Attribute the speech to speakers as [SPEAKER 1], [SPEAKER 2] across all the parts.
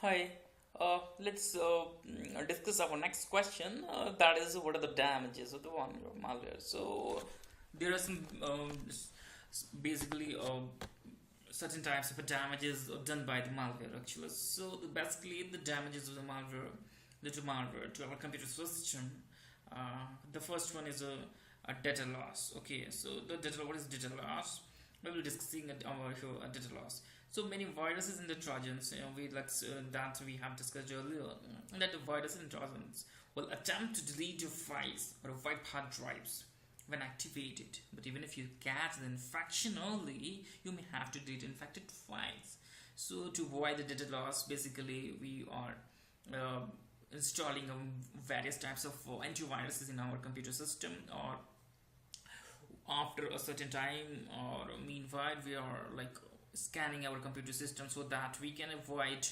[SPEAKER 1] Hi, let's discuss our next question. That is, what are the damages of the malware? So, there are some basically certain types of damages done by the malware actually. So, basically, the damages of the malware, little malware to our computer system. The first one is a data loss. Okay, so the data, what is data loss? We will discussing our show data loss. So many viruses and the trojans, that we have discussed earlier, that the viruses and trojans will attempt to delete your files or wipe hard drives when activated. But even if you catch the infection early, you may have to delete infected files. So to avoid the data loss, basically we are installing various types of antiviruses in our computer system, or after a certain time, or meanwhile we are like scanning our computer system so that we can avoid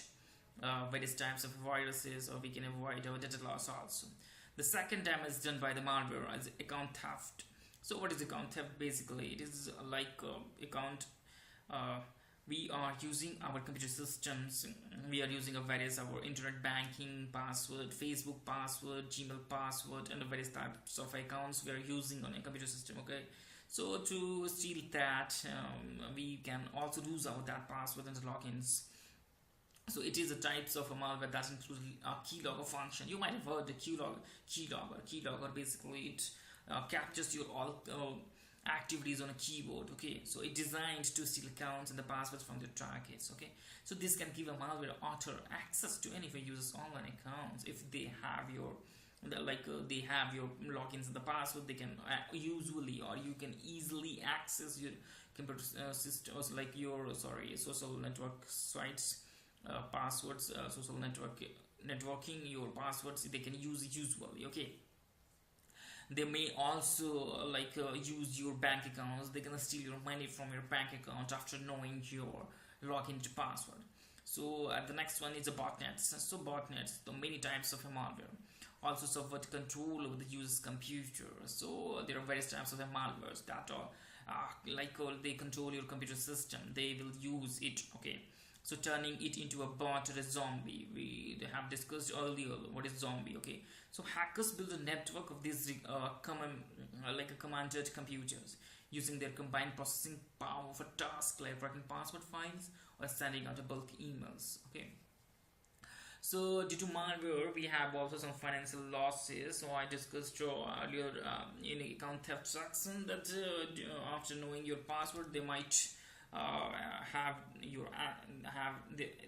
[SPEAKER 1] various types of viruses, or we can avoid our data loss also. The second damage done by the malware is account theft. So what is account theft? Basically it is like account we are using our computer systems, we are using a various our internet banking password, Facebook password, Gmail password, and various types of accounts we are using on a computer system. Okay, so to steal that, we can also lose out that password and logins. So it is a types of a malware that includes a keylogger function. You might have heard the keylogger. Basically, it captures your all activities on a keyboard. Okay, so it's designed to steal accounts and the passwords from your targets. Okay, so this can give a malware author access to any of your users' online accounts if they have your they have your logins and the password. They can usually, or you can easily access your computer systems, like your social network sites passwords, social networking your passwords they can use usually. Okay, they may also use your bank accounts. They're gonna steal your money from your bank account after knowing your login to password. So the next one is the botnets. So botnets, the many types of malware, also subvert control over the user's computer. So there are various types of malwares that are they control your computer system. They will use it. Okay, so turning it into a bot or a zombie. We have discussed earlier what is zombie. Okay, so hackers build a network of these commanded computers using their combined processing power for tasks like writing password files or sending out a bulk emails. Okay, so due to malware, we have also some financial losses. So I discussed earlier in account theft section that after knowing your password, they might have your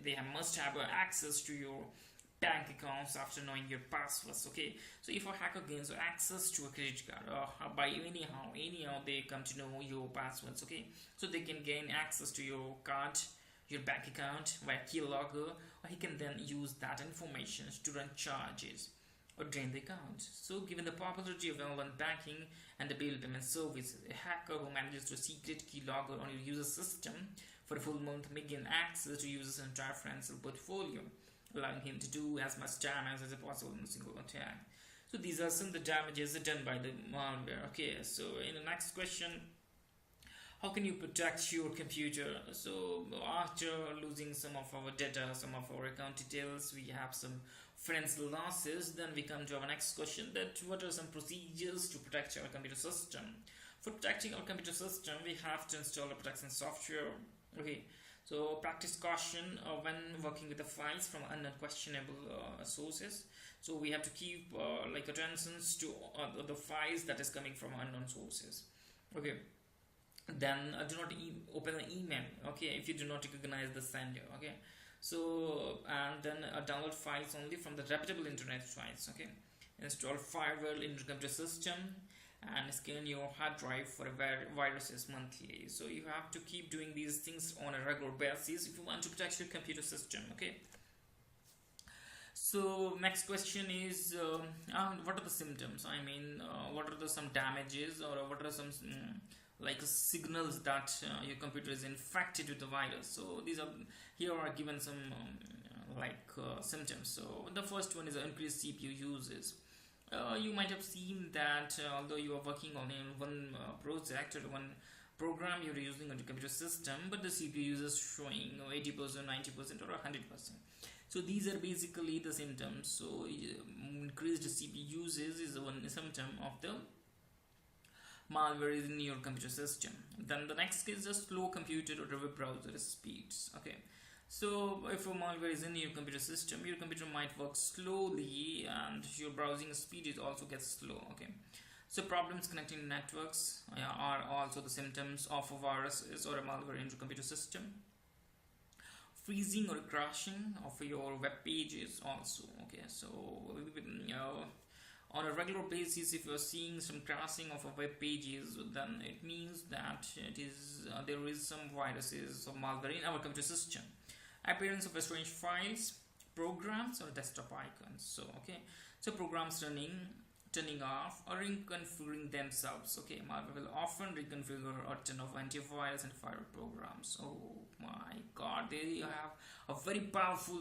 [SPEAKER 1] they must have access to your bank accounts after knowing your passwords. Okay, so if a hacker gains access to a credit card, by anyhow they come to know your passwords. Okay, so they can gain access to your card, your bank account via keylogger, or he can then use that information to run charges or drain the account. So given the popularity of online banking and the bill payment services, a hacker who manages to secret keylogger on your user system for a full month may gain access to user's entire financial portfolio, allowing him to do as much damage as possible in a single attack. So these are some of the damages done by the malware. Okay, so in the next question, how can you protect your computer? So after losing some of our data, some of our account details, we have some financial losses, then we come to our next question, that what are some procedures to protect our computer system? For protecting our computer system, we have to install a protection software. Okay, so practice caution when working with the files from unquestionable sources. So we have to keep attention to the files that is coming from unknown sources. Okay, then do not open an email. Okay, if you do not recognize the sender. Okay, so and then download files only from the reputable internet sites. Okay, install firewall in your computer system and scan your hard drive for viruses monthly. So you have to keep doing these things on a regular basis if you want to protect your computer system. Okay, so next question is what are the symptoms? I mean, what are some damages, or what are some signals that your computer is infected with the virus? So these are here are given some symptoms. So the first one is increased CPU uses. You might have seen that although you are working on one project or one program you're using on your computer system, but the CPU users showing 80%, 90%, or 100%. So these are basically the symptoms. So increased CPU usage is one symptom of the malware is in your computer system. Then the next is a slow computer or web browser speeds. Okay, so if a malware is in your computer system, your computer might work slowly and your browsing speed is also gets slow. Okay, so problems connecting networks are also the symptoms of a virus or a malware in your computer system. Freezing or crashing of your web pages also. Okay, so on a regular basis, if you're seeing some crashing of a web pages, then it means that it is there is some viruses or malware in our computer system. Appearance of strange files, programs or desktop icons. So okay, so programs turning off or reconfiguring themselves. Okay, malware will often reconfigure or turn off antivirus and firewall programs. Oh my god, they have a very powerful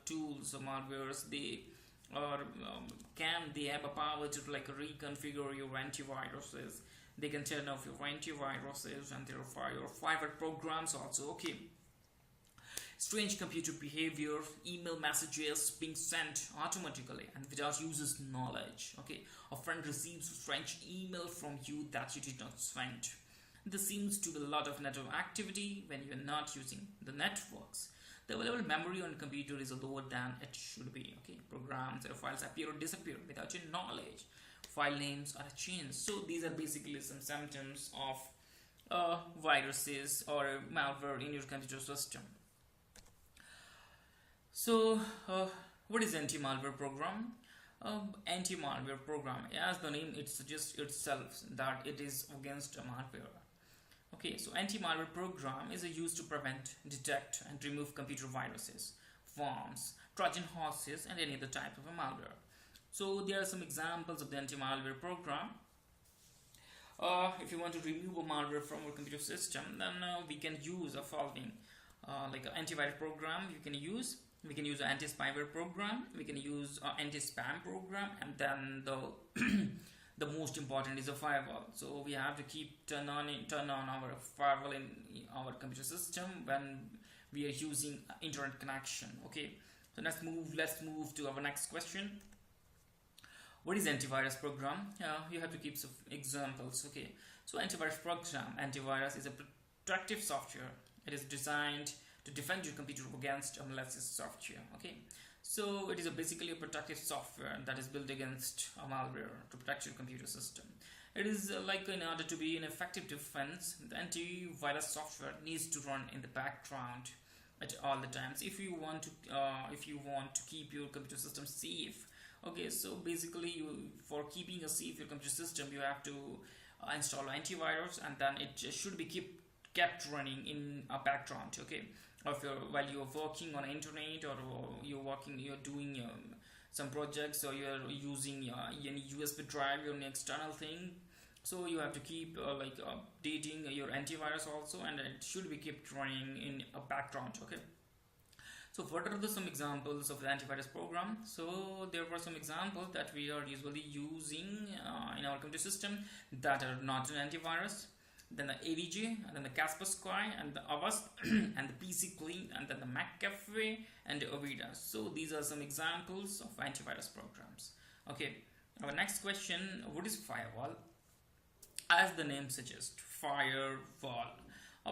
[SPEAKER 1] tools or malwares. They or they have a power to like reconfigure your antiviruses. They can turn off your antiviruses and their firewall programs also. Okay, strange computer behavior, email messages being sent automatically and without user's knowledge. Okay, a friend receives a strange email from you that you did not send. There seems to be a lot of network activity when you are not using the networks. The available memory on the computer is lower than it should be. Okay, programs or files appear or disappear without your knowledge. File names are changed. So these are basically some symptoms of viruses or malware in your computer system. So, what is anti-malware program? Anti-malware program, as the name it suggests itself, that it is against a malware. Okay, so anti-malware program is used to prevent, detect, and remove computer viruses, worms, Trojan horses, and any other type of a malware. So there are some examples of the anti-malware program. If you want to remove a malware from our computer system, then we can use a following, like an antivirus program. We can use an anti-spyware program. We can use an anti-spam program, and then the most important is a firewall. So we have to keep turn on our firewall in our computer system when we are using internet connection. Okay, so let's move to our next question. What is antivirus program? You have to keep some examples. Okay, so antivirus is a protective software. It is designed to defend your computer against malicious software. Okay, so it is basically a protective software that is built against a malware to protect your computer system. It is like in order to be an effective defense, the antivirus software needs to run in the background at all the times if you want to keep your computer system safe. Okay, so basically for keeping a safe your computer system, you have to install antivirus, and then it should be kept running in a background. Okay, while you're working on internet, or you're doing some projects, or you're using any USB drive or an external thing. So you have to keep updating your antivirus also, and it should be kept running in a background. Okay, so what are some examples of the antivirus program? So there were some examples that we are usually using in our computer system that are not an antivirus. Then the AVG, and then the Kaspersky, and the Avast, and the PC Clean, and then the McAfee, and the Ovida. So these are some examples of antivirus programs. Okay, our next question: what is firewall? As the name suggests, firewall.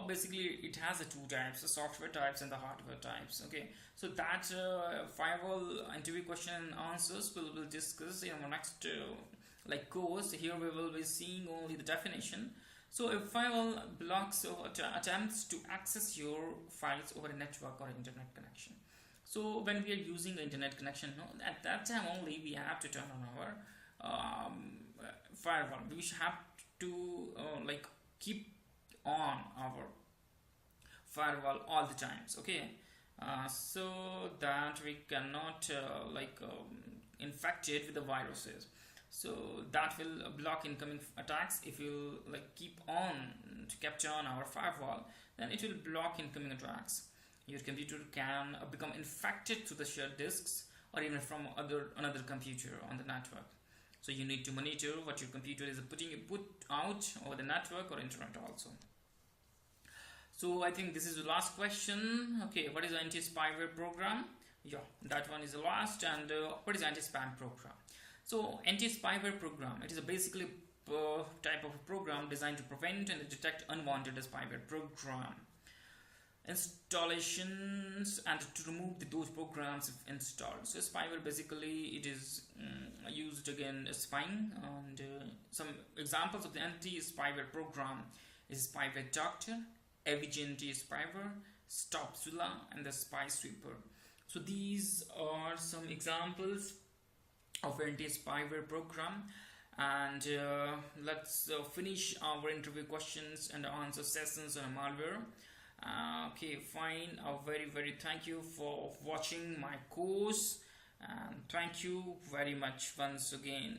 [SPEAKER 1] Basically, it has the two types: the software types and the hardware types. Okay, so that firewall interview question and answers we'll discuss in our next course. Here we will be seeing only the definition. So a firewall blocks or attempts to access your files over a network or internet connection. So when we are using the internet connection, at that time only we have to turn on our firewall. We should have to keep on our firewall all the times. Okay, so that we cannot infect it with the viruses. So that will block incoming attacks. If you keep on to capture on our firewall, then it will block incoming attacks. Your computer can become infected to the shared disks or even from another computer on the network. So you need to monitor what your computer is put out over the network or internet also. So I think this is the last question. Okay, what is the anti-spyware program? Yeah, that one is the last. And what is anti-spam program? So anti-spyware program, it is a basically type of program designed to prevent and detect unwanted spyware program installations and to remove those programs if installed. So spyware basically it is used against spying, and some examples of the anti-spyware program is Spyware Doctor, Avigenti Spyware, Stopzilla, and the Spy Sweeper. So these are some examples of anti-spyware program, and let's finish our interview questions and answer sessions on malware. Okay, fine. Very thank you for watching my course, and thank you very much once again.